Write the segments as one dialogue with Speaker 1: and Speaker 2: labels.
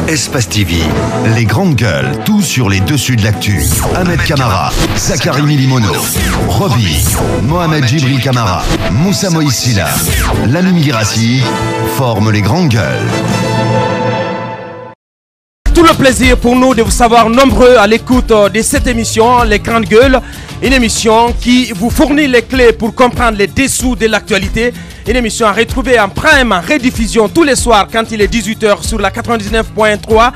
Speaker 1: Espace TV, les grandes gueules, tout sur les dessus de l'actu. Ahmed Camara, Zachary Milimono, Roby, Mohamed Djibril Camara, Moussa Moïse Silla, Lamine Guirassi forment les grandes gueules.
Speaker 2: Tout le plaisir pour nous de vous savoir nombreux à l'écoute de cette émission, Les Grandes Gueules. Une émission qui vous fournit les clés pour comprendre les dessous de l'actualité. Une émission à retrouver en prime, en rediffusion tous les soirs quand il est 18h sur la 99.3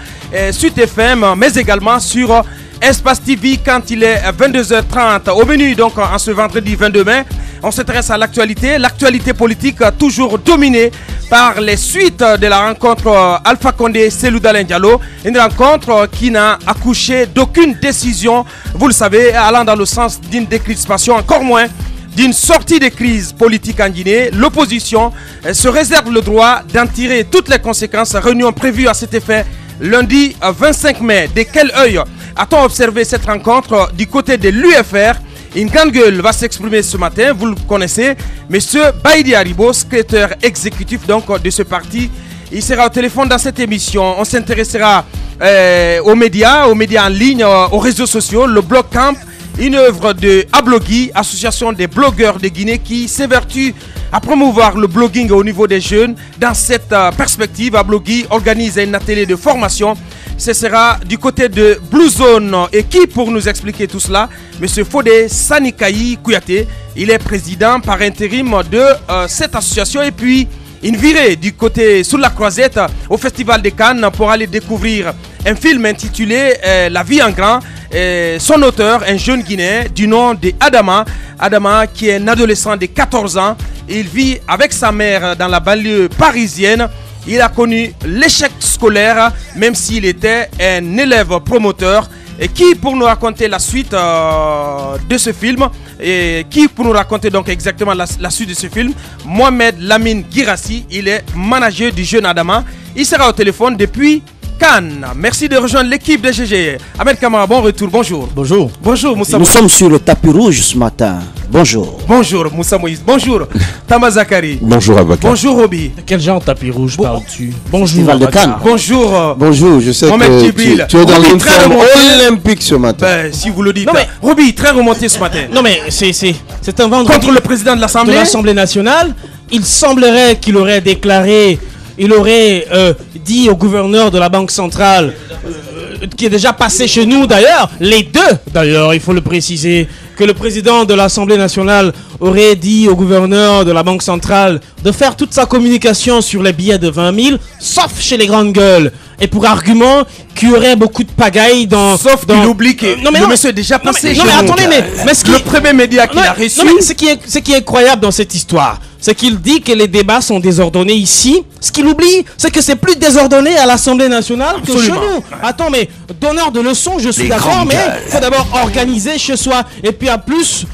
Speaker 2: Sud FM, mais également sur Espace TV quand il est 22h30. Au menu donc en ce vendredi 22 mai, on s'intéresse à l'actualité politique toujours dominée par les suites de la rencontre Alpha Condé Cellou Dalein Diallo. Une rencontre qui n'a accouché d'aucune décision, vous le savez, allant dans le sens d'une décrispation, encore moins d'une sortie de crise politique en Guinée. L'opposition se réserve le droit d'en tirer toutes les conséquences. Réunion prévue à cet effet lundi 25 mai. De quel œil a-t-on observé cette rencontre du côté de l'UFR? Une grande gueule va s'exprimer ce matin, vous le connaissez, Monsieur Baïdi Haribo, secrétaire exécutif donc de ce parti. Il sera au téléphone dans cette émission. On s'intéressera aux médias en ligne, aux réseaux sociaux, le Blog Camp, une œuvre de Ablogui, association des blogueurs de Guinée qui s'évertue à promouvoir le blogging au niveau des jeunes. Dans cette perspective, Ablogui organise un atelier de formation. Ce sera du côté de Blue Zone. Et qui pour nous expliquer tout cela? Monsieur Fodé Sanikaï Kouyaté. Il est président par intérim de cette association. Et puis une virée du côté sous la croisette au Festival de Cannes pour aller découvrir un film intitulé La vie en grand. Son auteur, un jeune Guinéen du nom de Adama. Adama qui est un adolescent de 14 ans. Il vit avec sa mère dans la banlieue parisienne. Il a connu l'échec scolaire, même s'il était un élève promoteur. Et qui pour nous raconter la suite de ce film, et qui pour nous raconter donc exactement la suite de ce film? Mohamed Lamine Guirassi, il est manager du jeune Adama. Il sera au téléphone depuis Cannes. Merci de rejoindre l'équipe de GG. Ahmed Camara, bon retour, bonjour.
Speaker 3: Bonjour.
Speaker 2: Bonjour Moussa
Speaker 3: Nous
Speaker 2: Moïse.
Speaker 3: sommes sur le tapis rouge ce matin. Bonjour.
Speaker 2: Bonjour Moussa Moïse. Bonjour Tama Zakari.
Speaker 4: Bonjour Abaka.
Speaker 2: Bonjour Roby.
Speaker 5: De quel genre de tapis rouge parles-tu?
Speaker 3: Bonjour.
Speaker 5: Bonjour
Speaker 3: de Cannes.
Speaker 2: Bonjour.
Speaker 4: Bonjour, je sais
Speaker 2: Mohamed
Speaker 4: que
Speaker 2: Djibril.
Speaker 4: tu es dans
Speaker 2: Roby,
Speaker 4: une
Speaker 2: très
Speaker 4: forme
Speaker 2: remonté.
Speaker 4: olympique ce matin.
Speaker 2: Ben, si vous le dites.
Speaker 5: Non, mais-
Speaker 2: Roby, très remonté ce matin.
Speaker 5: Non mais c'est un vendredi
Speaker 2: Contre le président de
Speaker 5: de
Speaker 2: l'Assemblée.
Speaker 5: l'Assemblée nationale. Il semblerait qu'il aurait déclaré, il aurait dit au gouverneur de la Banque centrale, qui est déjà passé chez nous d'ailleurs, les deux d'ailleurs, il faut le préciser, que le président de l'Assemblée nationale aurait dit au gouverneur de la Banque centrale de faire toute sa communication sur les billets de 20 000, sauf chez les grandes gueules. Et pour argument qu'il y aurait beaucoup de pagaille dans...
Speaker 2: Sauf qu'il oublie que le monsieur est déjà passé
Speaker 5: non, mais
Speaker 2: chez nous.
Speaker 5: attendez, mais ce qui
Speaker 2: Le
Speaker 5: est-
Speaker 2: premier média qu'il
Speaker 5: non,
Speaker 2: a reçu.
Speaker 5: non, mais ce qui est incroyable dans cette histoire, c'est qu'il dit que les débats sont désordonnés ici. Ce qu'il oublie, c'est que c'est plus désordonné à l'Assemblée nationale que chez
Speaker 2: Absolument.
Speaker 5: nous. Attends, mais donneur de leçons, je suis
Speaker 1: Les
Speaker 5: d'accord,
Speaker 1: grandes
Speaker 5: mais
Speaker 1: gueules.
Speaker 5: il faut d'abord organiser chez soi. Et puis en plus,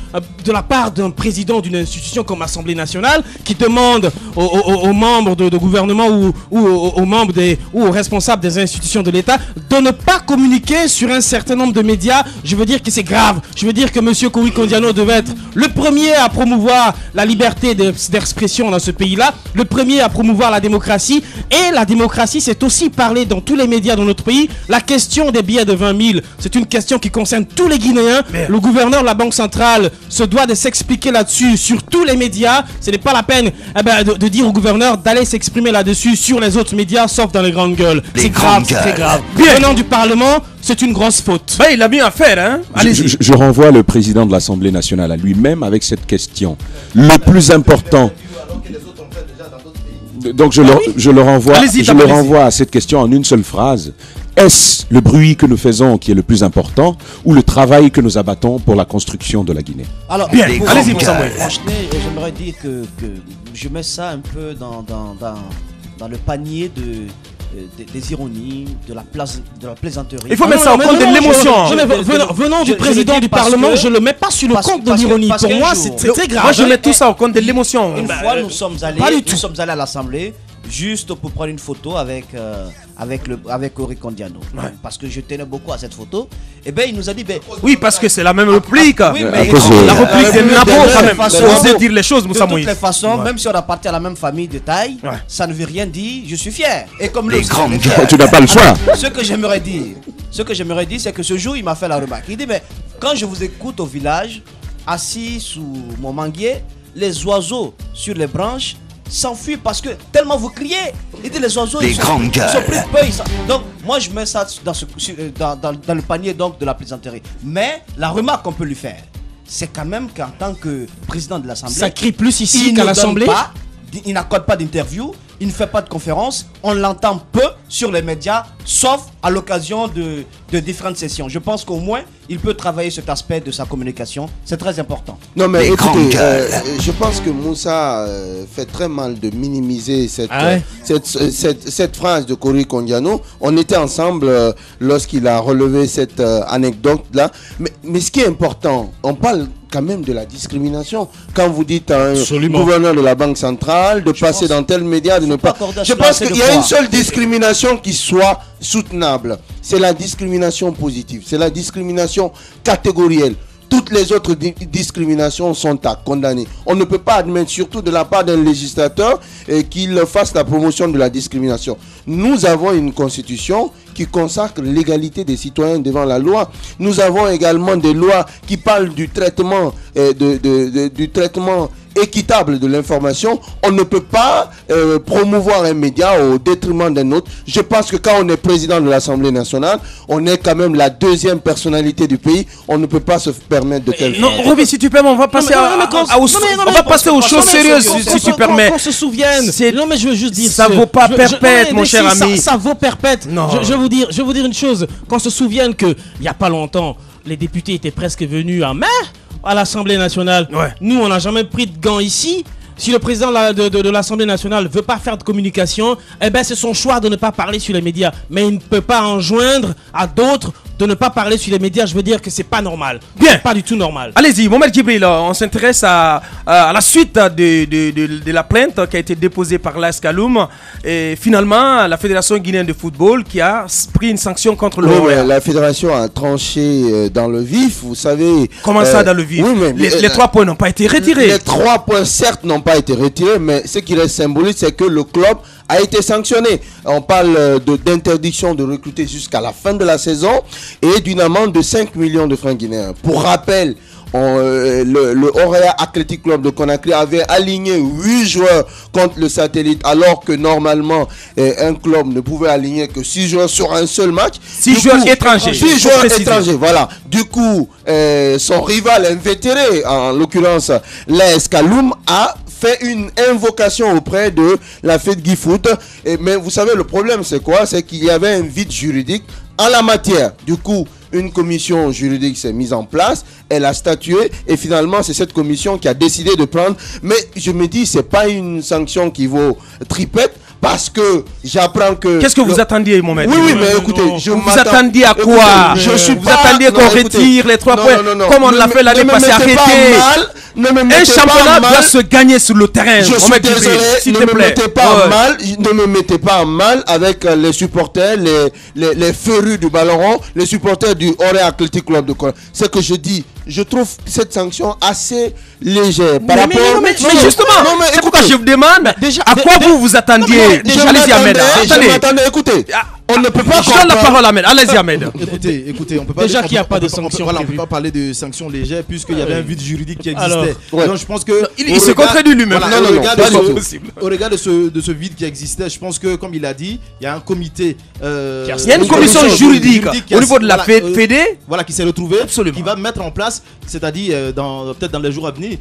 Speaker 5: de la part d'un président d'une institution comme l'Assemblée nationale, qui demande aux membres de gouvernement ou aux membres ou aux responsables des institutions de l'État de ne pas communiquer sur un certain nombre de médias, je veux dire que c'est grave. Je veux dire que M. Kouri Kondiano devait être le premier à promouvoir la liberté d'expression dans ce pays-là, le premier à promouvoir la démocratie. Et la démocratie, c'est aussi parler dans tous les médias dans notre pays. La question des billets de 20 000, c'est une question qui concerne tous les Guinéens. Le gouverneur de la Banque centrale se doit de s'expliquer là-dessus sur tous les médias. Ce n'est pas la peine de dire au gouverneur d'aller s'exprimer là-dessus sur les autres médias, sauf dans les grandes gueules. C'est grave, c'est très grave. Venant du Parlement, c'est une grosse faute.
Speaker 2: Ben, il a bien à faire, hein. Allez-y.
Speaker 4: Je renvoie le président de l'Assemblée nationale à lui-même avec cette question. Le plus important. Donc je le renvoie,
Speaker 2: Allez-y,
Speaker 4: je le
Speaker 2: allez-y.
Speaker 4: renvoie à cette question en une seule phrase. Est-ce le bruit que nous faisons qui est le plus important ou le travail que nous abattons pour la construction de la Guinée?
Speaker 3: Alors,
Speaker 2: Bien,
Speaker 3: pour-
Speaker 2: allez-y,
Speaker 3: pour-
Speaker 2: Moussa Moïse.
Speaker 3: franchement, j'aimerais dire que je mets ça un peu dans le panier des ironies, de la plaisanterie.
Speaker 2: Il faut mettre ça au compte de l'émotion.
Speaker 5: Venant du
Speaker 3: Je
Speaker 5: président
Speaker 3: le dis
Speaker 5: du
Speaker 3: parce
Speaker 5: Parlement,
Speaker 3: que-
Speaker 5: je le mets pas sur le
Speaker 3: parce-
Speaker 5: compte de
Speaker 3: parce que-
Speaker 5: l'ironie.
Speaker 3: parce
Speaker 5: Pour
Speaker 3: qu'un
Speaker 5: moi,
Speaker 3: jour-
Speaker 5: c'est très grave.
Speaker 2: Moi, je mets tout ça au compte de l'émotion.
Speaker 3: Une fois, nous sommes allés à l'Assemblée. juste pour prendre une photo avec Orican Diano. Parce que je tenais beaucoup à cette photo. Et ben il nous a dit
Speaker 2: oui, parce que c'est la même réplique.
Speaker 3: Oui, mais
Speaker 2: la réplique de Nabo quand même. On sait dire les choses, Moussa
Speaker 3: de
Speaker 2: Moïse.
Speaker 3: toutes les façons, même si on appartient à la même famille de taille, ça ne veut rien dire. Je suis fier. Et comme
Speaker 1: Les
Speaker 3: lui,
Speaker 1: grandes
Speaker 4: Tu n'as pas le choix.
Speaker 3: ce que j'aimerais dire, c'est que ce jour, il m'a fait la remarque. Il dit, mais quand je vous écoute au village, assis sous mon manguier, les oiseaux sur les branches s'enfuient parce que tellement vous criez. Il dit, les oiseaux,
Speaker 1: Les
Speaker 3: ils sont
Speaker 1: grandes gueules.
Speaker 3: pris de peur. Donc, moi, je mets ça dans le panier donc, de la plaisanterie. Mais la remarque qu'on peut lui faire, c'est quand même qu'en tant que président de l'Assemblée,
Speaker 5: Ça crie plus ici
Speaker 3: il
Speaker 5: qu'à
Speaker 3: ne
Speaker 5: l'Assemblée.
Speaker 3: donne pas, il n'accorde pas d'interview, il ne fait pas de conférence, on l'entend peu sur les médias, sauf à l'occasion de différentes sessions. Je pense qu'au moins, il peut travailler cet aspect de sa communication, c'est très important.
Speaker 6: Non mais
Speaker 1: Les grandes
Speaker 6: écoutez,
Speaker 1: gueules.
Speaker 6: je pense que Moussa fait très mal de minimiser
Speaker 5: Ah ouais.
Speaker 6: cette phrase de Cory Kondiano. On était ensemble lorsqu'il a relevé cette anecdote-là. Mais ce qui est important, on parle quand même de la discrimination. Quand vous dites à un
Speaker 5: Absolument.
Speaker 6: gouverneur de la Banque centrale de passer dans tel média, de ne pas...
Speaker 3: accorder à
Speaker 6: Je
Speaker 3: cela
Speaker 6: pense
Speaker 3: assez de
Speaker 6: qu'il y a une
Speaker 3: poids.
Speaker 6: seule discrimination qui soit soutenable. C'est la discrimination positive. C'est la discrimination catégorielle. Toutes les autres discriminations sont à condamner. On ne peut pas admettre, surtout de la part d'un législateur, qu'il fasse la promotion de la discrimination. Nous avons une constitution qui consacre l'égalité des citoyens devant la loi. Nous avons également des lois qui parlent du traitement, du traitement équitable de l'information. On ne peut pas promouvoir un média au détriment d'un autre. Je pense que quand on est président de l'Assemblée nationale, on est quand même la deuxième personnalité du pays. On ne peut pas se permettre de telles
Speaker 2: Non, Roby, si tu permets, on va passer aux choses sérieuses, si tu permets.
Speaker 5: Qu'on se souvienne. Non, mais je veux juste dire.
Speaker 2: Ça vaut pas perpète, mon cher ami.
Speaker 5: Ça vaut perpète.
Speaker 2: Non.
Speaker 5: Je vais vous dire une chose. Qu'on se souvienne que il y a pas longtemps, les députés étaient presque venus en mai à l'Assemblée nationale.
Speaker 2: Ouais.
Speaker 5: Nous, on n'a jamais pris de gants ici. Si le président de l'Assemblée nationale veut pas faire de communication, eh ben c'est son choix de ne pas parler sur les médias. Mais il ne peut pas enjoindre à d'autres de ne pas parler sur les médias. Je veux dire que c'est pas normal.
Speaker 2: Bien.
Speaker 5: Pas du tout normal.
Speaker 2: Allez-y, Mohamed Djibril, on s'intéresse à la suite de la plainte qui a été déposée par l'AS Kaloum. Et finalement, la Fédération guinéenne de football qui a pris une sanction contre le
Speaker 6: Oui,
Speaker 2: Royal.
Speaker 6: la fédération a tranché dans le vif, vous savez.
Speaker 2: Comment ça, dans le vif?
Speaker 6: Oui, mais
Speaker 2: les 3 points n'ont pas été retirés.
Speaker 6: Les 3 points, certes, n'ont pas été retirés, mais ce qui reste symbolique, c'est que le club a été sanctionné. On parle d'interdiction de recruter jusqu'à la fin de la saison et d'une amende de 5 millions de francs guinéens. Pour rappel, le Orea Athletic Club de Conakry avait aligné 8 joueurs contre le Satellite, alors que normalement un club ne pouvait aligner que 6 joueurs sur un seul match.
Speaker 2: 6 joueurs étrangers.
Speaker 6: 6 joueurs étrangers, voilà. Du coup, son rival invétéré, en l'occurrence l'AS Kaloum, a fait une invocation auprès de la Fed Guy Foot. Mais vous savez, le problème c'est quoi? C'est qu'il y avait un vide juridique en la matière. Du coup, une commission juridique s'est mise en place, elle a statué et finalement c'est cette commission qui a décidé de prendre. Mais je me dis, c'est pas une sanction qui vaut tripette. Parce que j'apprends que...
Speaker 2: Qu'est-ce que vous attendiez, Mohamed?
Speaker 6: Oui, mais écoutez,
Speaker 2: vous attendiez à quoi? Vous attendiez qu'on retire les 3 points comme on l'a fait l'année passée. Arrêtez. Un championnat doit se gagner sur le terrain.
Speaker 6: Je suis désolé, ne me mettez pas en mal avec les supporters, les férus du ballon rond, les supporters du Orea Athletic Club de Conakry. C'est que je dis, je trouve cette sanction assez légère par rapport...
Speaker 2: Mais justement, c'est pourquoi je vous demande à quoi vous attendiez. Allez-y, Ahmed.
Speaker 6: Attendez, écoutez. On ne peut pas...
Speaker 2: Je donne la parole à Ahmed. Allez-y, Ahmed.
Speaker 7: Écoutez, on peut pas...
Speaker 5: Déjà qu'il n'y a pas de sanction.
Speaker 7: Voilà, on peut pas parler de sanctions légères puisqu'il y avait un vide juridique qui existait.
Speaker 6: Ouais.
Speaker 7: Donc je pense que...
Speaker 2: Il se contredit lui-même.
Speaker 7: Voilà,
Speaker 6: Non,
Speaker 7: au regard de ce vide qui existait, je pense que, comme il a dit, il y a un comité...
Speaker 2: Il y a une commission juridique au niveau de la Fédé.
Speaker 7: Voilà, qui s'est retrouvée,
Speaker 2: Absolument.
Speaker 7: qui va mettre en place, c'est-à-dire peut-être dans les jours à venir...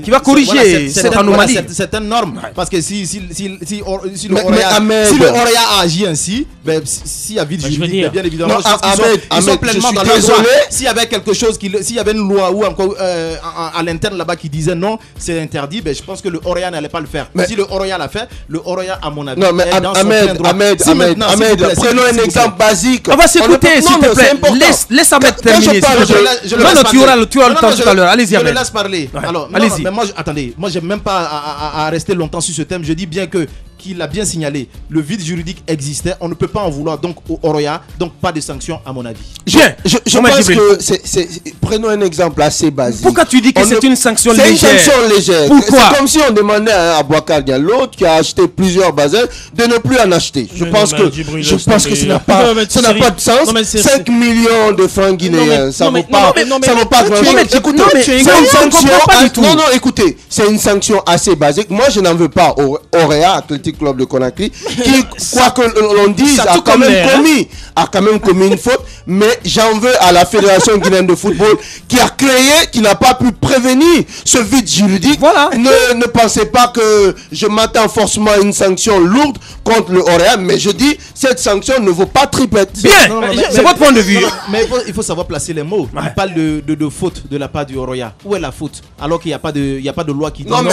Speaker 2: Qui va corriger cette anomalie.
Speaker 7: Certaines normes. Parce que si le
Speaker 6: Ahmed,
Speaker 7: Orea a agi ainsi, ben, s'il y a vide
Speaker 5: je veux
Speaker 7: juridique,
Speaker 5: dire-
Speaker 7: bien évidemment,
Speaker 6: Non,
Speaker 7: je pense qu'ils sont
Speaker 6: Ahmed,
Speaker 7: pleinement
Speaker 6: je
Speaker 7: dans
Speaker 6: suis
Speaker 7: leur droit.
Speaker 6: désolé.
Speaker 7: S'il y avait quelque chose, s'il y avait une loi ou encore à l'interne là-bas qui disait non, c'est interdit, ben, je pense que le Orea n'allait pas le faire.
Speaker 6: Mais-
Speaker 7: Si le Orea l'a fait, le Orea, à mon avis,
Speaker 6: non, mais
Speaker 7: est dans son plein droit.
Speaker 6: Ahmed,
Speaker 7: Si maintenant, s'il vous plaît,
Speaker 6: prenons un exemple basique.
Speaker 2: On va s'écouter, s'il te plaît.
Speaker 6: important.
Speaker 2: Laisse Ahmed
Speaker 6: Quand je
Speaker 2: terminer.
Speaker 6: parle,
Speaker 7: Je le
Speaker 2: Non,
Speaker 7: laisse
Speaker 2: non, tu auras
Speaker 7: parler.
Speaker 2: le temps tout à l'heure. Allez-y,
Speaker 7: Je le
Speaker 2: Ahmed.
Speaker 7: laisse parler.
Speaker 2: Ouais.
Speaker 7: Alors,
Speaker 2: Allez-y.
Speaker 7: mais moi, attendez, moi, j'aime même pas à rester longtemps sur ce thème. Je dis bien que qu'il a bien signalé, le vide juridique existait, on ne peut pas en vouloir donc au Oroya, donc pas de sanctions à mon avis.
Speaker 2: Bien.
Speaker 6: Je pense que prenons un exemple assez basique.
Speaker 2: Pourquoi tu dis que c'est une sanction légère?
Speaker 6: C'est une sanction légère.
Speaker 2: Pourquoi?
Speaker 6: C'est comme si on demandait à Boubacar Diallo qui a acheté plusieurs bazins de ne plus en acheter. Je pense que ça n'a pas de sens. 5 millions de francs guinéens, ça ne vaut pas grand-chose. Non, écoutez, c'est une sanction assez basique. Moi, je n'en veux pas au Oroya Athletic Club de Conakry qui, quoi que l'on dise, a quand même commis une faute. Mais j'en veux à la Fédération guinéenne de football qui n'a pas pu prévenir ce vide juridique.
Speaker 2: Voilà.
Speaker 6: Ne pensez pas que je m'attends forcément à une sanction lourde contre le Oroya, mais je dis cette sanction ne vaut pas tripette.
Speaker 2: Bien, c'est votre point de vue.
Speaker 7: Mais il faut savoir placer les mots. Il parle de faute de la part du Oroya. Où est la faute? Alors qu'il n'y a pas de loi qui dit
Speaker 6: non.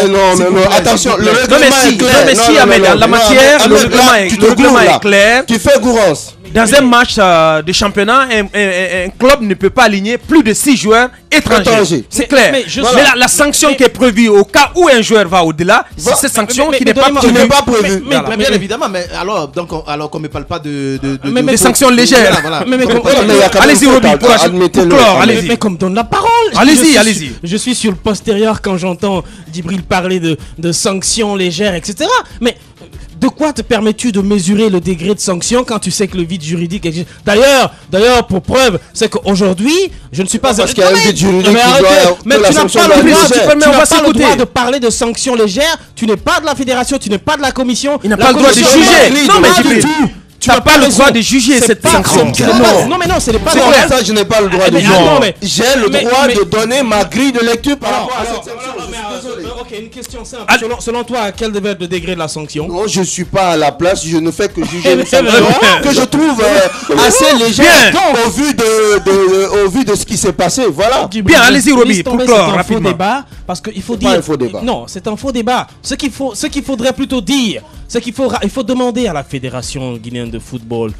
Speaker 6: Attention, le règlement est clair.
Speaker 2: Non, mais si, Ahmed, en la matière, le règlement est clair.
Speaker 6: Tu fais gourance.
Speaker 2: Dans un match de championnat, un club ne peut pas aligner plus de 6 joueurs étrangers. C'est clair. Mais la sanction qui est prévue au cas où un joueur va au-delà, c'est cette sanction qui n'est pas prévue.
Speaker 7: Mais bien évidemment, mais alors qu'on ne parle pas de
Speaker 2: sanctions légères. Allez-y, Roby, pour clore, allez-y.
Speaker 5: Mais comme donne la parole.
Speaker 2: Allez-y.
Speaker 5: Je suis sur le postérieur quand j'entends Djibril parler de sanctions légères, etc. Mais de quoi te permets-tu de mesurer le degré de sanction quand tu sais que le vide juridique existe? D'ailleurs, pour preuve, c'est qu'aujourd'hui, je ne suis pas...
Speaker 6: Parce qu'il y a un vide juridique
Speaker 5: mais tu n'as pas le droit de parler de sanctions légères. Tu n'es pas de la fédération, tu n'es pas de la commission.
Speaker 2: Il n'a pas le droit de juger. Non, mais tu n'as pas le droit de juger cette sanction.
Speaker 5: Non, mais non, ce n'est pas
Speaker 6: ça, je n'ai pas le droit de juger. J'ai le droit de donner ma grille de lecture par rapport à cette sanction.
Speaker 5: Ok, une question simple. Selon toi, quel devait être le degré de la sanction?
Speaker 6: Non, je ne suis pas à la place, je ne fais que juger une sanction que je trouve assez légère au vu de ce qui s'est passé. Voilà.
Speaker 2: Bien, allez-y, Roby, pour clore rapidement.
Speaker 5: Parce qu'il faut dire. Non, c'est un faux débat. Ce qu'il faudrait plutôt dire, c'est qu'il faut demander à la Fédération guinéenne de football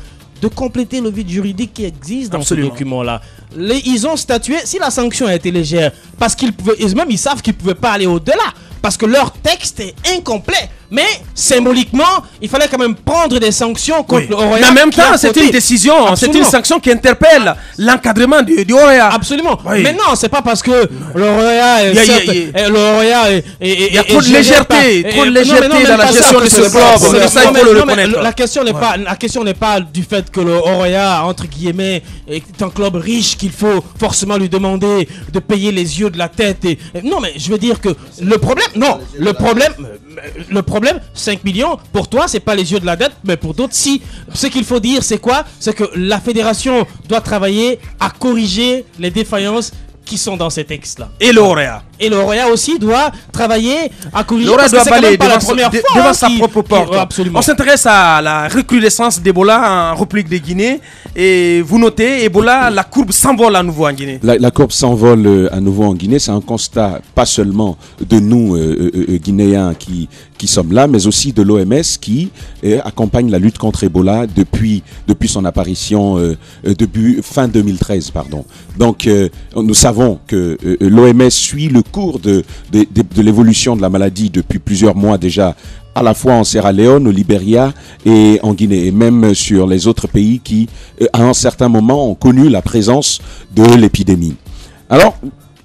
Speaker 5: de compléter le vide juridique qui existe dans ce document-là. Ils ont statué, si la sanction a été légère, parce qu'ils savent qu'ils ne pouvaient pas aller au-delà, parce que leur texte est incomplet. Mais symboliquement, il fallait quand même prendre des sanctions contre le Oroya.
Speaker 2: Mais en même temps, c'est une décision, c'est une sanction qui interpelle l'encadrement du Oroya.
Speaker 5: Absolument. Mais non, c'est pas parce que le Oroya
Speaker 2: il y a trop de légèreté, dans la gestion de ce club. C'est ça, il faut le reconnaître.
Speaker 5: La question n'est pas du fait que le Oroya, entre guillemets, est un club riche qu'il faut forcément lui demander de payer les yeux de la tête. Non, mais je veux dire que le problème, 5 millions, pour toi, c'est pas les yeux de la dette, mais pour d'autres, si. Ce qu'il faut dire, c'est quoi? C'est que la fédération doit travailler à corriger les défaillances qui sont dans ces textes-là.
Speaker 2: Et l'Oroya.
Speaker 5: Et l'Oroya aussi doit travailler à corriger.
Speaker 2: L'Oroya doit balayer devant sa propre porte.
Speaker 5: Absolument.
Speaker 2: On s'intéresse à la recrudescence d'Ebola en République de Guinée. Et vous notez, Ebola, la courbe s'envole à nouveau en Guinée.
Speaker 4: La courbe s'envole à nouveau en Guinée. C'est un constat pas seulement de nous, Guinéens, qui sommes là, mais aussi de l'OMS qui accompagne la lutte contre Ebola depuis son apparition fin 2013. Donc, nous savons que l'OMS suit le cours de l'évolution de la maladie depuis plusieurs mois déjà, à la fois en Sierra Leone, au Libéria et en Guinée, et même sur les autres pays qui, à un certain moment, ont connu la présence de l'épidémie. Alors,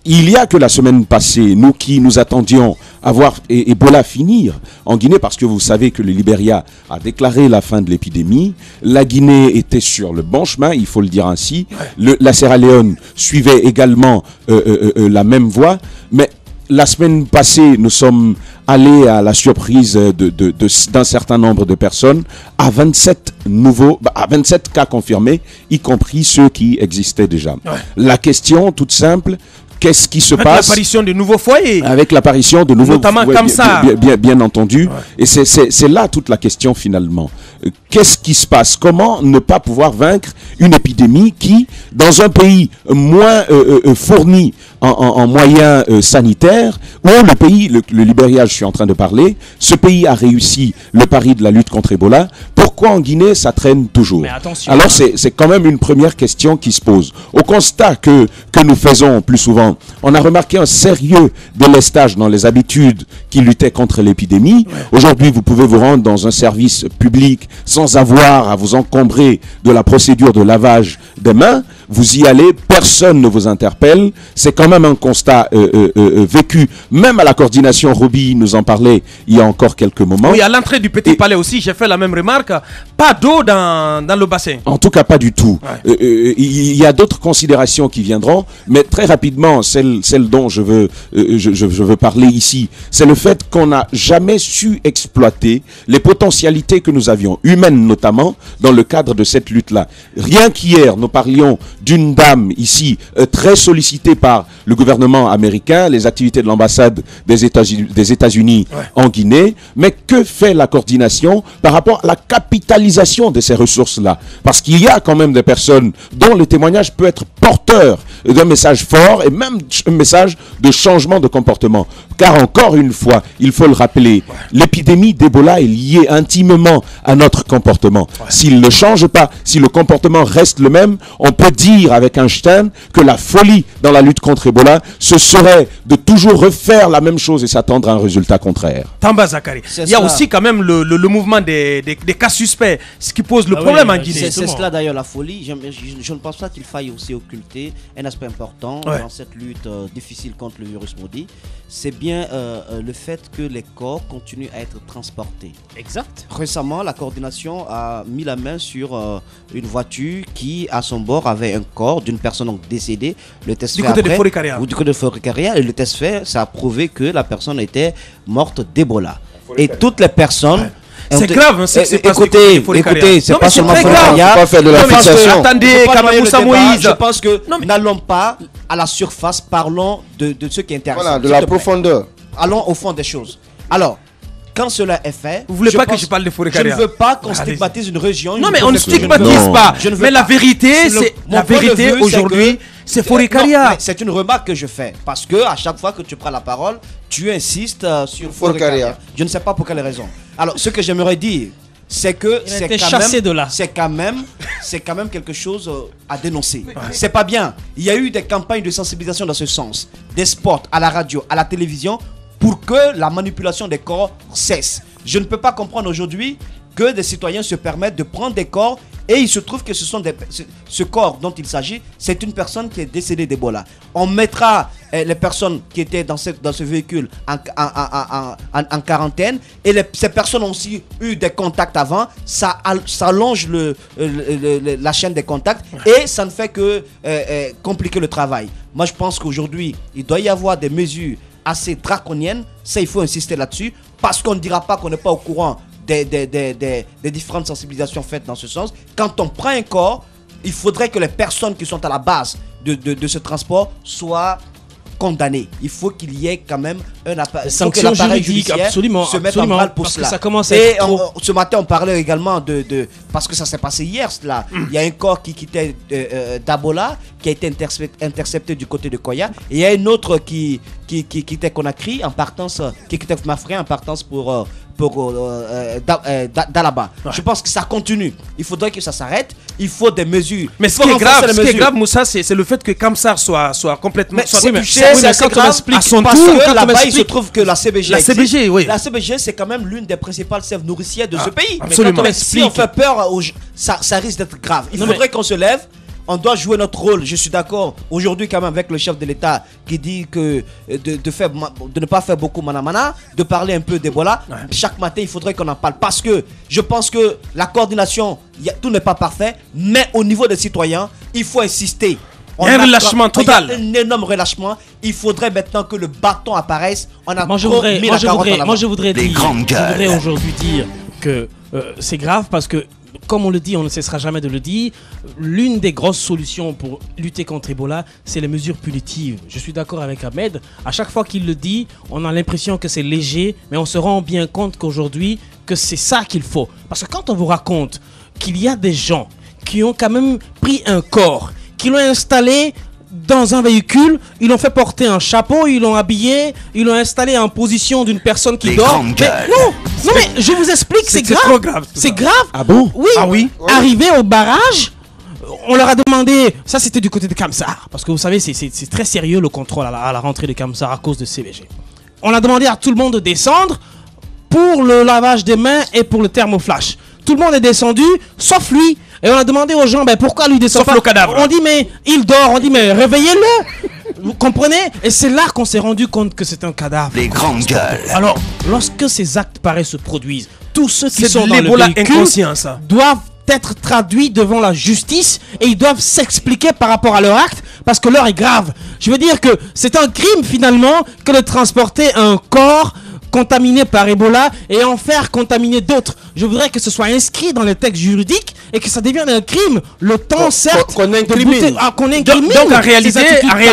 Speaker 4: il y a que la semaine passée, nous attendions à voir Ebola finir en Guinée, parce que vous savez que le Libéria a déclaré la fin de l'épidémie, la Guinée était sur le bon chemin, il faut le dire ainsi, la Sierra Leone suivait également la même voie, mais la semaine passée, nous sommes allés à la surprise d'un certain nombre de personnes à 27 cas confirmés, y compris ceux qui existaient déjà. Ouais. La question toute simple, qu'est-ce qui se passe
Speaker 2: avec l'apparition de nouveaux foyers?
Speaker 4: Avec l'apparition de nouveaux
Speaker 2: foyers, notamment comme ça.
Speaker 4: Bien entendu. Ouais. Et c'est là toute la question finalement. Qu'est-ce qui se passe? Comment ne pas pouvoir vaincre une épidémie qui, dans un pays moins fourni en moyens sanitaires, où le pays, le Libéria, je suis en train de parler, ce pays a réussi le pari de la lutte contre Ebola. Pourquoi en Guinée ça traîne toujours?
Speaker 5: Mais attention,
Speaker 4: alors c'est quand même une première question qui se pose. Au constat que nous faisons plus souvent on a remarqué un sérieux délestage dans les habitudes qui luttaient contre l'épidémie. Aujourd'hui, vous pouvez vous rendre dans un service public sans avoir à vous encombrer de la procédure de lavage des mains. Vous y allez, personne ne vous interpelle. C'est quand même un constat vécu, même à la coordination. Roby nous en parlait il y a encore quelques moments.
Speaker 2: Oui, à l'entrée du Petit Palais aussi, j'ai fait la même remarque. Pas d'eau dans le bassin.
Speaker 4: En tout cas, pas du tout. Il y a d'autres considérations qui viendront, mais très rapidement, celle dont je veux parler ici, c'est le fait qu'on n'a jamais su exploiter les potentialités que nous avions, humaines notamment, dans le cadre de cette lutte-là. Rien qu'hier, nous parlions d'une dame ici très sollicitée par le gouvernement américain, les activités de l'ambassade des États-Unis en Guinée. Mais que fait la coordination par rapport à la capitalisation de ces ressources-là? Parce qu'il y a quand même des personnes dont le témoignage peut être porteur d'un message fort et même un message de changement de comportement. Car encore une fois, il faut le rappeler, l'épidémie d'Ebola est liée intimement à notre comportement. S'il ne change pas, si le comportement reste le même, on peut dire avec Einstein que la folie dans la lutte contre Ebola, ce serait de toujours refaire la même chose et s'attendre à un résultat contraire.
Speaker 2: Tamba Zakari. Il y a aussi quand même le mouvement des cas suspects, ce qui pose le problème en Guinée.
Speaker 3: C'est cela d'ailleurs la folie. Je ne pense pas qu'il faille aussi occulter un aspect important dans cette lutte difficile contre le virus maudit. C'est bien le fait que les corps continuent à être transportés.
Speaker 5: Exact.
Speaker 3: Récemment, la coordination a mis la main sur une voiture qui, à son bord, avait un corps d'une personne donc décédée. Le test
Speaker 2: du
Speaker 3: fait
Speaker 2: côté
Speaker 3: après,
Speaker 2: de Forêt-Carrière.
Speaker 3: du côté de Forêt-Carrière, et le test fait, ça a prouvé que la personne était morte d'Ebola. Et toutes les personnes...
Speaker 2: C'est grave, hein,
Speaker 3: écoutez, c'est pas seulement Forêt-Carrière.
Speaker 6: Pas faire de la fixation.
Speaker 2: Attendez, quand même, Moussa Moïse.
Speaker 3: Je pense que n'allons pas à la surface, parlons de ce qui intéresse.
Speaker 6: Voilà, de la profondeur.
Speaker 3: Allons au fond des choses. Alors, quand cela est fait,
Speaker 2: vous voulez pas que je parle de Forêt-Carrière?
Speaker 3: Je ne veux pas qu'on stigmatise une région.
Speaker 2: Non, mais on ne stigmatise pas. Mais la vérité, c'est la vérité aujourd'hui, c'est Forêt-Carrière.
Speaker 3: C'est une remarque que je fais parce que à chaque fois que tu prends la parole, tu insistes sur Forêt-Carrière. Je ne sais pas pour quelle raison. Alors, ce que j'aimerais dire, c'est que c'est quand même quelque chose à dénoncer. C'est pas bien. Il y a eu des campagnes de sensibilisation dans ce sens, des spots à la radio, à la télévision, pour que la manipulation des corps cesse. Je ne peux pas comprendre aujourd'hui que des citoyens se permettent de prendre des corps et il se trouve que ce corps dont il s'agit, c'est une personne qui est décédée d'Ebola. On mettra les personnes qui étaient dans ce véhicule en quarantaine et ces personnes ont aussi eu des contacts avant. Ça allonge la chaîne des contacts et ça ne fait que compliquer le travail. Moi, je pense qu'aujourd'hui, il doit y avoir des mesures assez draconiennes. Ça, il faut insister là-dessus parce qu'on ne dira pas qu'on n'est pas au courant des différentes sensibilisations faites dans ce sens. Quand on prend un corps, il faudrait que les personnes qui sont à la base de ce transport soient condamnées. Il faut qu'il y ait quand même
Speaker 5: sanction juridique, absolument,
Speaker 3: se mettre en branle pour
Speaker 5: parce
Speaker 3: cela.
Speaker 5: Que ça commence à être trop...
Speaker 3: ce matin, on parlait également parce que ça s'est passé hier, cela. Il y a un corps qui quittait d'Abola, qui a été intercepté du côté de Koya, et il y a un autre qui quittait Conakry en partance, qui quittait Mafré en partance pour d'Alaba. Je pense que ça continue. Il faudrait que ça s'arrête. Il faut des mesures.
Speaker 2: Mais ce qui est grave, Moussa, c'est le fait que Kamsar soit complètement
Speaker 3: touché. C'est grave à son tour. Parce que là-bas, il se trouve que la CBG existe. La CBG, c'est quand même l'une des principales sèves nourricières de ce pays.
Speaker 2: Absolument.
Speaker 3: Mais si on fait peur, ça risque d'être grave. Il faudrait qu'on se lève. On doit jouer notre rôle. Je suis d'accord aujourd'hui quand même avec le chef de l'État qui dit que de ne pas faire beaucoup manamana, de parler un peu d'Ebola. Chaque matin, il faudrait qu'on en parle parce que je pense que la coordination, tout n'est pas parfait, mais au niveau des citoyens, il faut insister.
Speaker 2: Il y a un relâchement total.
Speaker 3: Il y a un énorme relâchement. Il faudrait maintenant que le bâton apparaisse.
Speaker 5: Moi, je voudrais aujourd'hui dire que c'est grave parce que comme on le dit, on ne cessera jamais de le dire, l'une des grosses solutions pour lutter contre Ebola, c'est les mesures punitives. Je suis d'accord avec Ahmed. À chaque fois qu'il le dit, on a l'impression que c'est léger, mais on se rend bien compte qu'aujourd'hui, que c'est ça qu'il faut. Parce que quand on vous raconte qu'il y a des gens qui ont quand même pris un corps, qui l'ont installé dans un véhicule, ils l'ont fait porter un chapeau, ils l'ont habillé, ils l'ont installé en position d'une personne qui dort. Non, mais je vous explique, c'est grave.
Speaker 2: Trop grave.
Speaker 5: C'est grave.
Speaker 4: Ah bon?
Speaker 5: Oui.
Speaker 2: Ah oui.
Speaker 5: Arrivé au barrage, on leur a demandé, ça c'était du côté de Kamsar, parce que vous savez, c'est très sérieux le contrôle à la rentrée de Kamsar à cause de CVG. On a demandé à tout le monde de descendre pour le lavage des mains et pour le thermoflash. Tout le monde est descendu, sauf lui. Et on a demandé aux gens, pourquoi lui descend
Speaker 2: Sauf
Speaker 5: pas?
Speaker 2: le cadavre.
Speaker 5: On dit, mais il dort. On dit, mais réveillez-le. Vous comprenez? Et c'est là qu'on s'est rendu compte que c'est un cadavre.
Speaker 1: Les grandes gueules.
Speaker 5: Alors, lorsque ces actes pareils se produisent, tous ceux qui
Speaker 2: C'est
Speaker 5: sont
Speaker 2: de
Speaker 5: dans le
Speaker 2: l'Ebola
Speaker 5: véhicule
Speaker 2: inconscient, ça.
Speaker 5: doivent être traduits devant la justice et ils doivent s'expliquer par rapport à leur acte parce que l'heure est grave. Je veux dire que c'est un crime finalement que de transporter un corps contaminé par Ebola et en faire contaminer d'autres. Je voudrais que ce soit inscrit dans les textes juridiques et que ça devienne un crime. Le temps, certes,
Speaker 6: qu'on incrimine.
Speaker 5: qu'on incrimine.
Speaker 2: Donc en réalité,
Speaker 5: ces attitudes pareilles.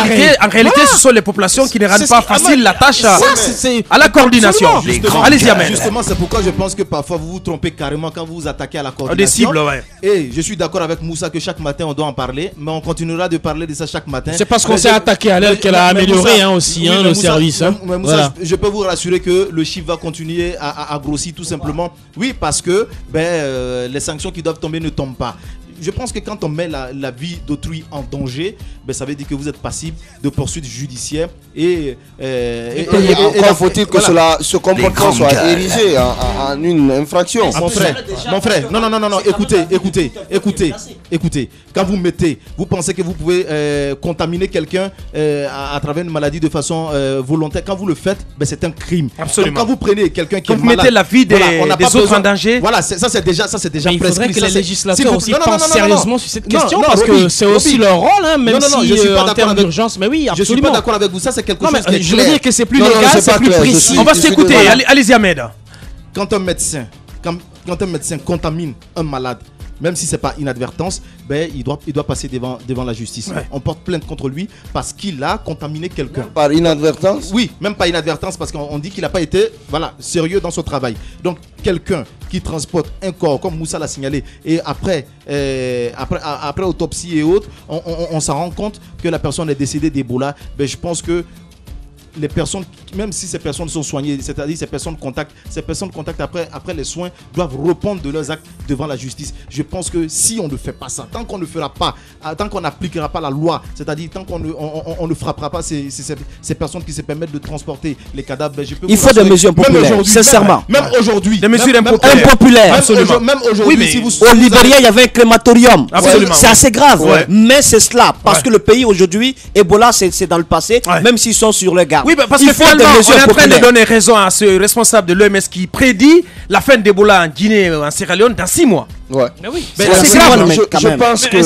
Speaker 5: Voilà.
Speaker 2: ce sont les populations qui ne rendent
Speaker 5: C'est
Speaker 2: pas
Speaker 5: ce qui-
Speaker 2: facile la tâche à la coordination.
Speaker 5: Absolument.
Speaker 2: Allez-y, Ahmed.
Speaker 7: Justement, c'est pourquoi je pense que parfois vous vous trompez carrément quand vous vous attaquez à la coordination.
Speaker 2: Des cibles, ouais.
Speaker 7: Et je suis d'accord avec Moussa que chaque matin on doit en parler, mais on continuera de parler de ça chaque matin.
Speaker 5: C'est parce qu'on
Speaker 7: Mais
Speaker 5: s'est attaqué à elle qu'elle a
Speaker 7: mais
Speaker 5: amélioré
Speaker 7: Moussa-
Speaker 5: aussi
Speaker 7: oui,
Speaker 5: le
Speaker 7: mais Moussa-
Speaker 5: service.
Speaker 7: mais Moussa,
Speaker 5: Voilà.
Speaker 7: je peux vous rassurer que le chiffre va continuer à grossir tout simplement. Oui, parce que les sanctions qui doivent tomber ne tombent pas. Je pense que quand on met la vie d'autrui en danger, ça veut dire que vous êtes passible de poursuites judiciaires et
Speaker 6: Encore faut-il que ce comportement soit
Speaker 1: grandes gueules.
Speaker 6: érigé en une infraction.
Speaker 7: Mon frère, non, écoutez. Quand vous pensez que vous pouvez contaminer quelqu'un à travers une maladie de façon volontaire, quand vous le faites, c'est un crime.
Speaker 2: Absolument.
Speaker 7: Donc, quand vous prenez quelqu'un qui
Speaker 2: Quand
Speaker 7: est
Speaker 2: vous
Speaker 7: malade,
Speaker 2: mettez la vie des
Speaker 7: on n'a
Speaker 2: des
Speaker 7: pas
Speaker 2: autres
Speaker 7: besoin-
Speaker 2: en danger.
Speaker 7: Voilà, ça c'est déjà
Speaker 5: Mais il faudrait
Speaker 7: prescrit.
Speaker 5: que
Speaker 7: Ça,
Speaker 5: les
Speaker 7: c'est-
Speaker 5: législateurs
Speaker 7: s'il vous-
Speaker 5: aussi
Speaker 7: non, non,
Speaker 5: pensent
Speaker 7: non, non,
Speaker 5: sérieusement
Speaker 7: non.
Speaker 5: sur cette
Speaker 7: Non,
Speaker 5: question
Speaker 7: non,
Speaker 5: parce que
Speaker 7: Roby,
Speaker 5: c'est aussi
Speaker 7: Roby.
Speaker 5: leur rôle, hein, même
Speaker 7: Non, non,
Speaker 5: si
Speaker 7: je suis pas
Speaker 5: en
Speaker 7: d'accord
Speaker 5: termes
Speaker 7: avec-
Speaker 5: d'urgence. Mais oui,
Speaker 7: Je suis
Speaker 5: absolument.
Speaker 7: pas d'accord avec vous. Ça c'est quelque
Speaker 5: Non,
Speaker 7: chose
Speaker 5: mais
Speaker 7: qui est
Speaker 5: je veux
Speaker 7: clair.
Speaker 5: dire que c'est plus
Speaker 6: Non, non,
Speaker 5: légal,
Speaker 6: c'est
Speaker 5: c'est
Speaker 6: pas
Speaker 5: plus
Speaker 6: clair, je
Speaker 5: précis.
Speaker 6: suis-
Speaker 2: On va
Speaker 6: je
Speaker 2: s'écouter.
Speaker 6: désolé.
Speaker 2: Allez-y, Ahmed.
Speaker 7: Quand un médecin contamine un malade, même si c'est pas inadvertance, il doit passer devant la justice.
Speaker 2: Ouais.
Speaker 7: On porte plainte contre lui parce qu'il a contaminé quelqu'un.
Speaker 6: Par inadvertance.
Speaker 7: Oui, même pas inadvertance parce qu'on dit qu'il n'a pas été sérieux dans son travail. Donc quelqu'un qui transporte un corps, comme Moussa l'a signalé, et après autopsie et autres, on s'en rend compte que la personne est décédée d'Ebola. Je pense que les personnes, même si ces personnes sont soignées, c'est-à-dire ces personnes contact après les soins, doivent répondre de leurs actes devant la justice. Je pense que si on ne fait pas ça, tant qu'on ne fera pas, tant qu'on n'appliquera pas la loi, c'est-à-dire tant qu'on ne frappera pas ces personnes qui se permettent de transporter les cadavres, je peux
Speaker 8: Il
Speaker 7: vous
Speaker 8: faut des
Speaker 7: rassurer,
Speaker 8: mesures
Speaker 7: même
Speaker 8: populaires,
Speaker 7: aujourd'hui,
Speaker 8: sincèrement.
Speaker 7: Même aujourd'hui.
Speaker 2: Des mesures
Speaker 7: même-
Speaker 2: impopulaires.
Speaker 8: Impopulaire.
Speaker 2: Absolument.
Speaker 7: Même aujourd'hui,
Speaker 2: Oui, mais
Speaker 7: si vous...
Speaker 8: Au Libéria, il y avait un crématorium.
Speaker 2: Absolument,
Speaker 8: C'est
Speaker 2: ouais.
Speaker 8: assez grave.
Speaker 2: Ouais.
Speaker 8: Mais c'est cela. Parce
Speaker 2: Ouais.
Speaker 8: que le pays aujourd'hui, Ebola, c'est dans le passé,
Speaker 2: Ouais.
Speaker 8: même s'ils sont sur le garde.
Speaker 2: Oui, parce
Speaker 8: Il
Speaker 2: que
Speaker 8: faut des
Speaker 2: finalement, on
Speaker 8: mesures
Speaker 2: est en train de
Speaker 8: populaires.
Speaker 2: donner raison à ce responsable de l'OMS qui prédit la fin d'Ebola en Guinée, en Sierra Leone, dans 6 mois.
Speaker 6: Ouais.
Speaker 5: Mais oui.
Speaker 2: Mais
Speaker 8: Ouais,
Speaker 2: c'est
Speaker 8: grave,
Speaker 2: grave.
Speaker 8: mais quand
Speaker 6: Je
Speaker 8: même.
Speaker 6: pense que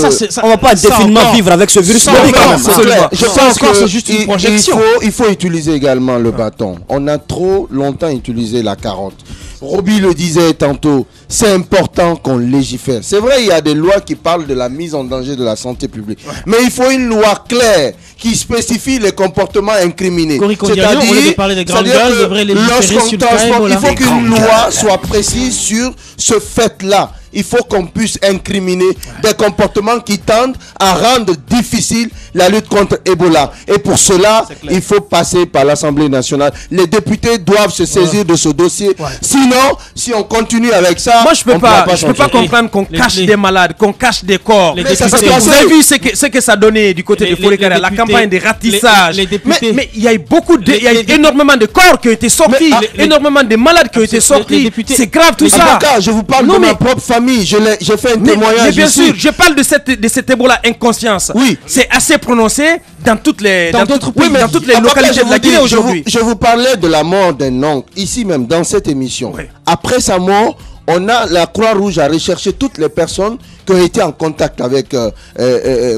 Speaker 8: On va pas définitivement vivre avec ce virus.
Speaker 5: Ça
Speaker 8: Oui,
Speaker 5: encore,
Speaker 8: quand même.
Speaker 5: c'est
Speaker 2: Absolument.
Speaker 5: clair.
Speaker 6: Je
Speaker 5: Ça
Speaker 6: pense
Speaker 5: encore,
Speaker 6: que
Speaker 5: c'est juste une
Speaker 6: il
Speaker 5: projection.
Speaker 6: faut utiliser également le bâton. On a trop longtemps utilisé la carotte. Roby le disait tantôt, c'est important qu'on légifère. C'est vrai, il y a des lois qui parlent de la mise en danger de la santé publique. Mais il faut une loi claire qui spécifie les comportements incriminés.
Speaker 5: Cory Kondiayo, au lieu de parler des grandes
Speaker 6: c'est-à-dire
Speaker 5: gueules,
Speaker 6: que
Speaker 5: devrait légiférer
Speaker 6: lorsqu'on
Speaker 5: sur le cas
Speaker 6: transporte,
Speaker 5: Ebola.
Speaker 6: il faut qu'une loi soit précise sur ce fait-là. Il faut qu'on puisse incriminer des comportements qui tendent à rendre difficile la lutte contre Ebola. Et pour cela, il faut passer par l'Assemblée nationale. Les députés doivent se saisir de ce dossier. Sinon, si on continue avec ça,
Speaker 2: Moi, je peux
Speaker 6: on pourra
Speaker 2: pas
Speaker 6: changer.
Speaker 2: comprendre qu'on cache des malades, qu'on cache des corps.
Speaker 5: Les
Speaker 6: Mais ça
Speaker 2: Parce
Speaker 6: s'est
Speaker 2: que vous avez
Speaker 6: passé.
Speaker 2: vu ce que ça donnait du côté de Forêt-Carré, la
Speaker 5: députés-
Speaker 2: campagne de ratissage.
Speaker 5: les députés-
Speaker 2: Mais il y a eu il y a eu énormément de corps qui ont été sortis, énormément de malades qui ont été sortis.
Speaker 5: députés-
Speaker 2: C'est grave tout
Speaker 6: En
Speaker 2: ça.
Speaker 6: tout cas, je vous parle
Speaker 2: Non,
Speaker 6: de ma
Speaker 2: mais-
Speaker 6: propre famille. J'ai fait un
Speaker 2: Mais
Speaker 6: témoignage
Speaker 2: bien
Speaker 6: ici.
Speaker 2: sûr, je parle de cette Ebola inconscience.
Speaker 6: Oui.
Speaker 2: C'est assez prononcé dans toutes les
Speaker 5: Dans d'autres pays,
Speaker 2: dans toutes les
Speaker 6: Après,
Speaker 2: localités
Speaker 6: je
Speaker 2: de la
Speaker 6: vous
Speaker 2: Guinée
Speaker 6: dis,
Speaker 2: aujourd'hui.
Speaker 6: Je vous parlais de la mort d'un oncle, ici même, dans cette émission.
Speaker 2: Ouais.
Speaker 6: Après sa mort, on a la Croix-Rouge à rechercher toutes les personnes qui ont été en contact avec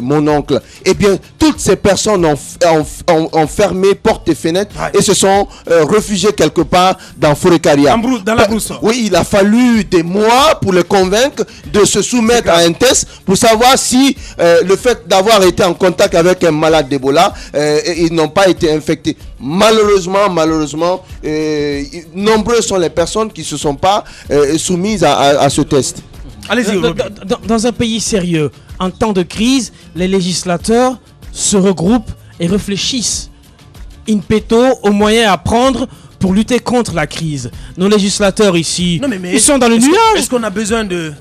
Speaker 6: mon oncle. Eh bien, toutes ces personnes ont fermé portes et fenêtres
Speaker 2: Ouais.
Speaker 6: et se sont réfugiées quelque part dans Forêt-Caria.
Speaker 2: Dans la brousse.
Speaker 6: Oui, il a fallu des mois pour les convaincre de se soumettre à un test pour savoir si le fait d'avoir été en contact avec un malade d'Ebola, ils n'ont pas été infectés. Malheureusement, nombreuses sont les personnes qui ne se sont pas soumises à ce test.
Speaker 2: Allez-y, Roby.
Speaker 5: Dans un pays sérieux, en temps de crise, les législateurs se regroupent et réfléchissent in petto aux moyens à prendre pour lutter contre la crise. Nos législateurs ici,
Speaker 2: Non, mais
Speaker 5: ils sont dans le
Speaker 2: est-ce
Speaker 5: nuage.
Speaker 2: qu'on a besoin de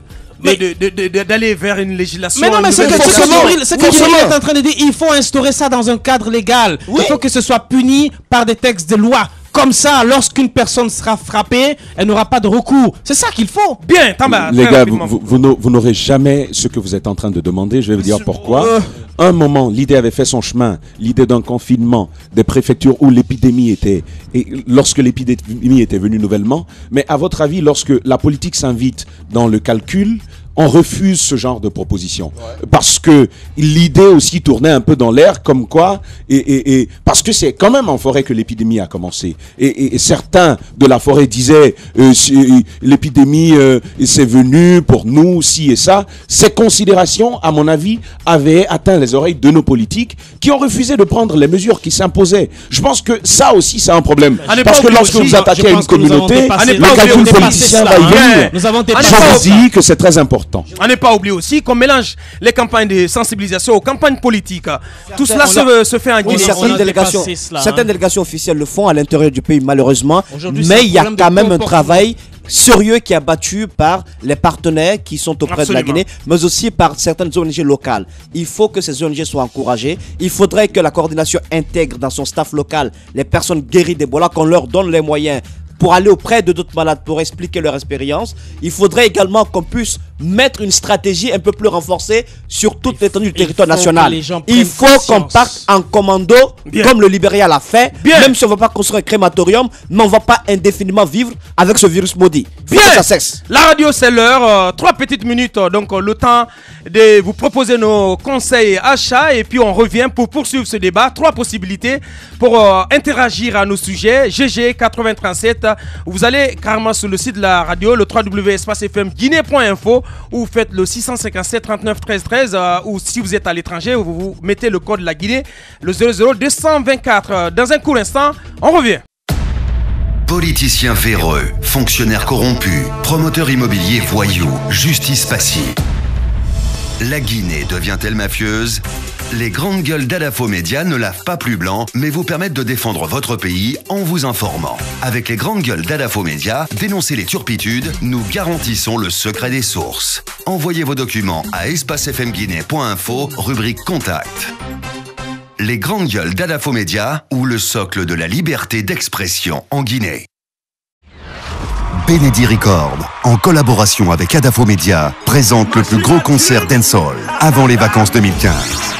Speaker 2: d'aller vers une législation.
Speaker 5: Mais non, mais c'est
Speaker 2: une
Speaker 5: que
Speaker 2: nouvelle législation.
Speaker 5: ce que Djibril est en train de dire. Il faut instaurer ça dans un cadre légal. Il faut que ce soit puni par des textes de loi. Comme ça, lorsqu'une personne sera frappée, elle n'aura pas de recours. C'est ça qu'il faut.
Speaker 2: Bien, Tamba.
Speaker 4: Les
Speaker 2: très
Speaker 4: gars,
Speaker 2: rapidement.
Speaker 4: vous n'aurez jamais ce que vous êtes en train de demander. Je vais vous dire pourquoi. Un moment, l'idée avait fait son chemin. L'idée d'un confinement, des préfectures où l'épidémie était, et lorsque l'épidémie était venue nouvellement. Mais à votre avis, lorsque la politique s'invite dans le calcul, on refuse ce genre de proposition. Parce que l'idée aussi tournait un peu dans l'air, comme quoi, et parce que c'est quand même en forêt que l'épidémie a commencé. Et certains de la forêt disaient, l'épidémie, c'est venu pour nous, ci et ça. Ces considérations, à mon avis, avaient atteint les oreilles de nos politiques qui ont refusé de prendre les mesures qui s'imposaient. Je pense que ça aussi, c'est un problème. Parce que lorsque vous attaquez à une communauté, le calcul politicien va y venir.
Speaker 5: Nous avons
Speaker 4: Je vous dis que c'est très important.
Speaker 2: On n'est pas oublié aussi qu'on mélange les campagnes de sensibilisation aux campagnes politiques. Tout cela se fait en
Speaker 8: Oui,
Speaker 2: Guinée.
Speaker 8: certaines délégations officielles le font à l'intérieur du pays, malheureusement.
Speaker 5: Aujourd'hui,
Speaker 8: Mais
Speaker 5: c'est un
Speaker 8: il y a
Speaker 5: problème de
Speaker 8: quand même un
Speaker 5: comportement.
Speaker 8: travail sérieux qui est abattu par les partenaires qui sont auprès de la
Speaker 2: Absolument.
Speaker 8: Guinée, mais aussi par certaines ONG locales. Il faut que ces ONG soient encouragées. Il faudrait que la coordination intègre dans son staff local les personnes guéries d'Ebola, qu'on leur donne les moyens pour aller auprès de d'autres malades, pour expliquer leur expérience. Il faudrait également qu'on puisse mettre une stratégie un peu plus renforcée sur toute l'étendue du territoire
Speaker 5: faut que
Speaker 8: national.
Speaker 5: les gens
Speaker 8: Il
Speaker 5: prennent
Speaker 8: faut qu'on
Speaker 5: conscience.
Speaker 8: parte en commando,
Speaker 2: Bien.
Speaker 8: comme le Libéria l'a fait,
Speaker 2: Bien.
Speaker 8: même si on ne va pas construire un crématorium, mais on ne va pas indéfiniment vivre avec ce virus maudit. Il faut
Speaker 2: Bien.
Speaker 8: que ça cesse.
Speaker 2: La radio, c'est l'heure. 3 petites minutes. Donc, le temps de vous proposer nos conseils achats. Et puis, on revient pour poursuivre ce débat. 3 possibilités pour interagir à nos sujets. GG 8037. Vous allez carrément sur le site de la radio, le www.espacefmguinée.info, ou vous faites le 657 39 13 13. Ou si vous êtes à l'étranger, vous mettez le code de la Guinée, le 00224. Dans un court instant, on revient.
Speaker 1: Politiciens véreux, fonctionnaires corrompus, promoteurs immobiliers voyous, justice passive. La Guinée devient-elle mafieuse? Les grandes gueules d'Adafo Média ne lavent pas plus blanc, mais vous permettent de défendre votre pays en vous informant. Avec les grandes gueules d'Adafo Média, dénoncez les turpitudes, nous garantissons le secret des sources. Envoyez vos documents à espacefmguinée.info, rubrique Contact. Les grandes gueules d'Adafo Média, ou le socle de la liberté d'expression en Guinée. Benedi Record, en collaboration avec Adafo Média, présente le plus gros concert dancehall avant les vacances 2015.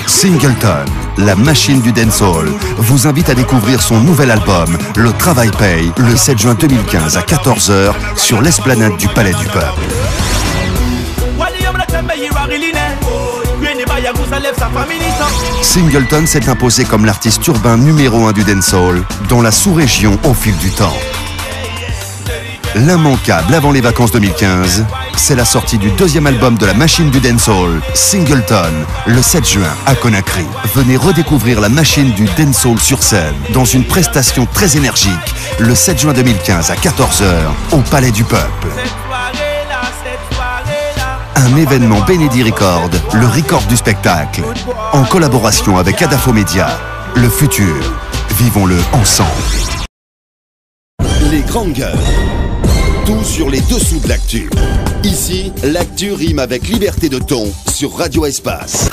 Speaker 1: Singleton, la machine du dancehall, vous invite à découvrir son nouvel album, Le Travail Paye, le 7 juin 2015 à 14h sur l'esplanade du Palais du Peuple. Singleton s'est imposé comme l'artiste urbain numéro 1 du dancehall dans la sous-région au fil du temps. L'immanquable avant les vacances 2015, c'est la sortie du deuxième album de la machine du dancehall, Singleton, le 7 juin à Conakry. Venez redécouvrir la machine du dancehall sur scène dans une prestation très énergique, le 7 juin 2015 à 14h au Palais du Peuple. Un événement Benedi Record, le record du spectacle, en collaboration avec Adafo Média. Le futur, vivons-le ensemble. Les grandes gueules. Tout sur les dessous de l'actu. Ici, l'actu rime avec liberté de ton sur Radio Espace.